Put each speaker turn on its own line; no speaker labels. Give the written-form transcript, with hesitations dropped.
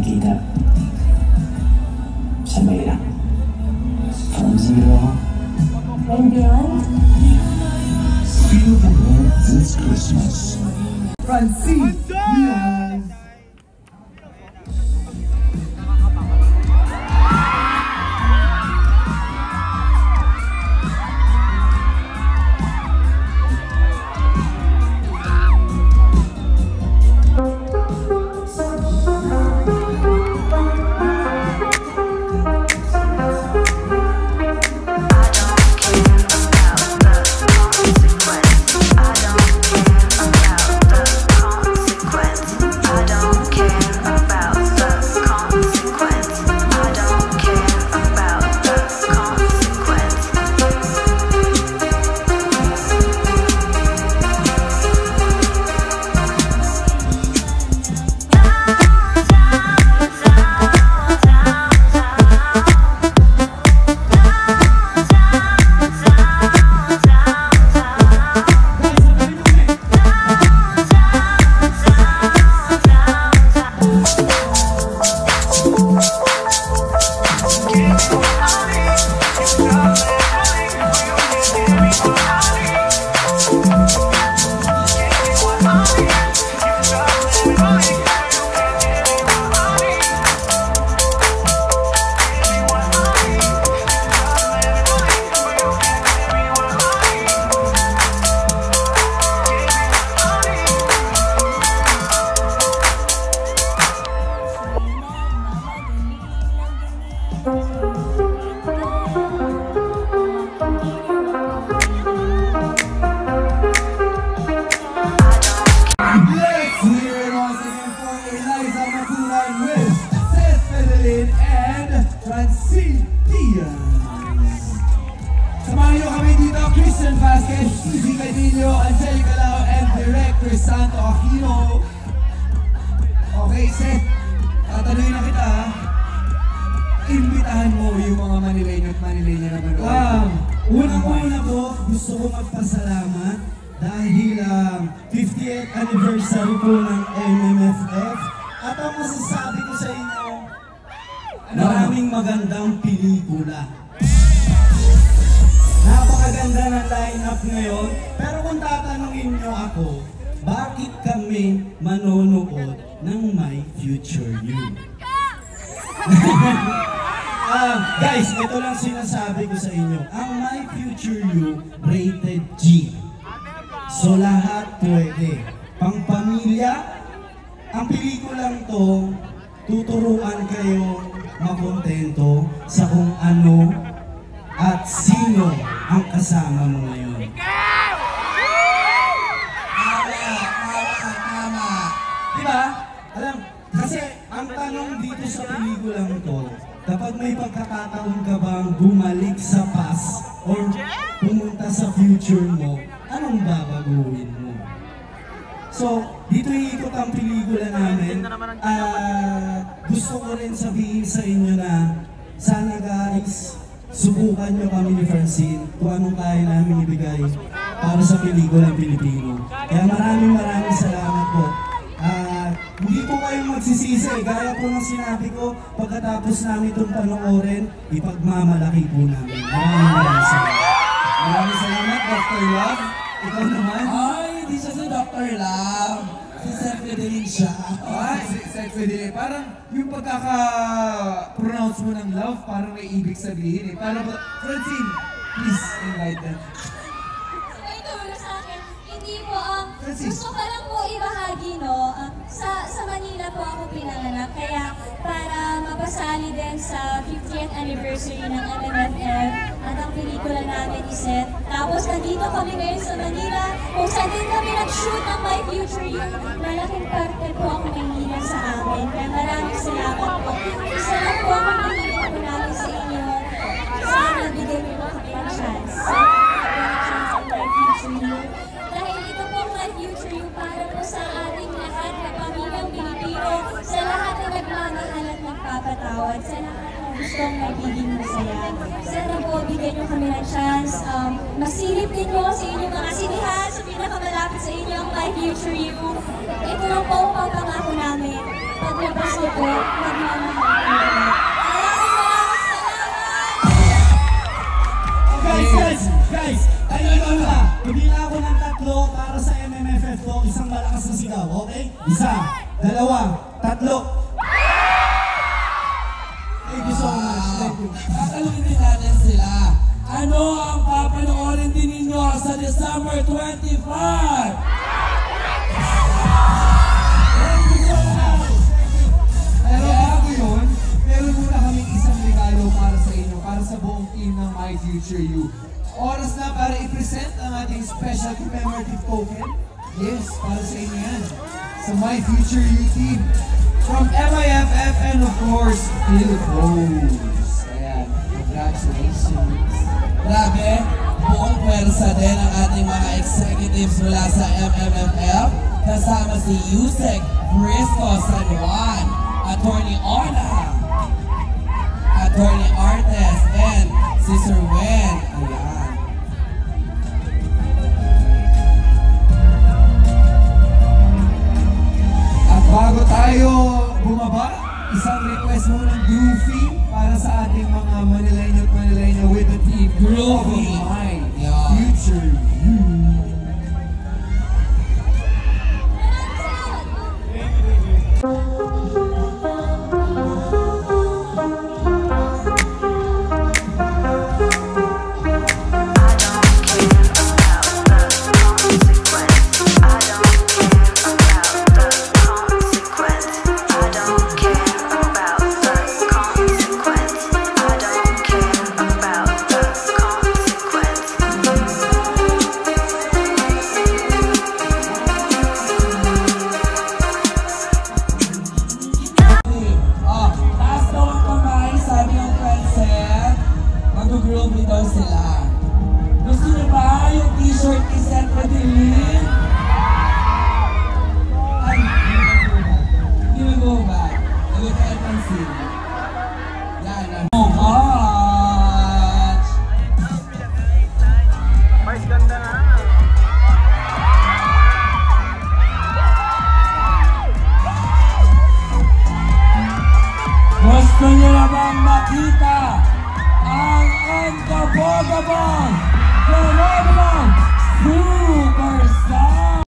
magkita sa mahirap. From zero
and beyond.
Feel the love this Christmas.
Francine Diaz. Francine Diaz. Samahan niyo kami dito, Christian Vasquez, Suzy Cadillo, Angelica Lau, and Director Santo Aquino. Okay, Seth, tatanungin na kita. Imbitahan mo yung mga Manileño at Manileña na manood.
Unang-una po, gusto ko magpasalamat dahil 50th anniversary po ng MMFF. At ang masasabi ko sa inyo, maraming magandang pelikula. Napakaganda ng line-up ngayon. Pero kung tatanungin nyo ako, bakit kami manonood ng My Future You? Guys, ito lang sinasabi ko sa inyo. Ang My Future You, rated G. So lahat pwede. Pang-pamilya, ang pelikulang to, tuturuan kayo makontento sa kung ano at sino ang kasama mo ngayon. Tama. Diba? Alam, kasi ang tanong dito sa pelikulang to, kapag may pagkakataon ka bang bumalik sa past or pumunta sa future mo, anong babaguhin mo? So, dito iikot ang pelikula namin. Gusto ko rin sabihin sa inyo na sana guys, subukan nyo kami ni Francine kung anong kaya namin ibigay para sa pelikulang Pilipino. Kaya maraming salamat po. Hindi po kayong magsisisi. Gaya po ng sinabi ko, pagkatapos namin itong panoorin, ipagmamalaki po namin. Maraming salamat.
Maraming salamat, Dr. Love. Ikaw naman.
Ay, hindi siya si Dr. Love. Si Seth Fidelin siya.
Ay, si Seth Fidelin. Parang yung pagkaka-pronounce mo ng love, parang may ibig sabihin eh. Parang, Francine, please invite them.
May tulong sa akin. Hindi po,
Francine.
gusto ko lang po ibahagi, no? Sa Manila po ako pinanganak, kaya para mapasali din sa 50th anniversary ng MMFF at ang pelikula namin iset. Tapos nandito kami ngayon sa Manila, kung saan din kami nag-shoot ng My Future You. Malaking parte po ang Manila sa amin, kaya maraming salamat po. Isa lang po ang hinihiling po namin sa inyo. Sana bigyan niyo po kami ng chance. Ang My Future You. Dahil ito po My Future You para po sa ating lahat na pamilyang Pilipino, sa lahat na nagmamahal at nagpapatawad, sa lahat na gustong magiging masaya. Sana po bigyan niyo kami ng chance. Masilip din mo sa inyong mga sinihan, sa pinakamalapit sa inyo ang My Future You. Ito lang po ang pangako namin. Paglabas niyo po,
Bibila ako ng 3 para sa MMFF to, isang malakas na sigaw, okay? 1, 2, 3. Thank you so much. Thank you.
Tatanungin din natin sila. Ano ang papanoorin din ninyo sa December 25? Thank you so much.
Pero bago yun, meron muna kaming isang regalo para sa inyo, para sa buong team ng My Future You. Oras na para i-present ang ating special commemorative token. Yes, para sa inyo yan. Sa My Future You team. From MIFF and of course, Philippines. Ayan, congratulations.
Grabe, buong pwersa din ang ating mga executives mula sa MMFF. Kasama si Yusek Brisco San Juan, Attorney Ona, Attorney Artes, and si Sir Wen. Ayan.
At bago tayo bumaba, isang request mo ng Groovy para sa ating mga Manileño at Manileño with the team
Groovy.
of My
Yeah.
Future You.
Taas daw ang kamay, sabi ng Francet. Mag-groovy daw sila. Gusto niyo ba yung t-shirt ni Seth Padilin? Ay, hindi mag-ubad. Huwag kayo pansin. Yan, so much! Gusto niyo na bang makita ang unforgettable phenomenon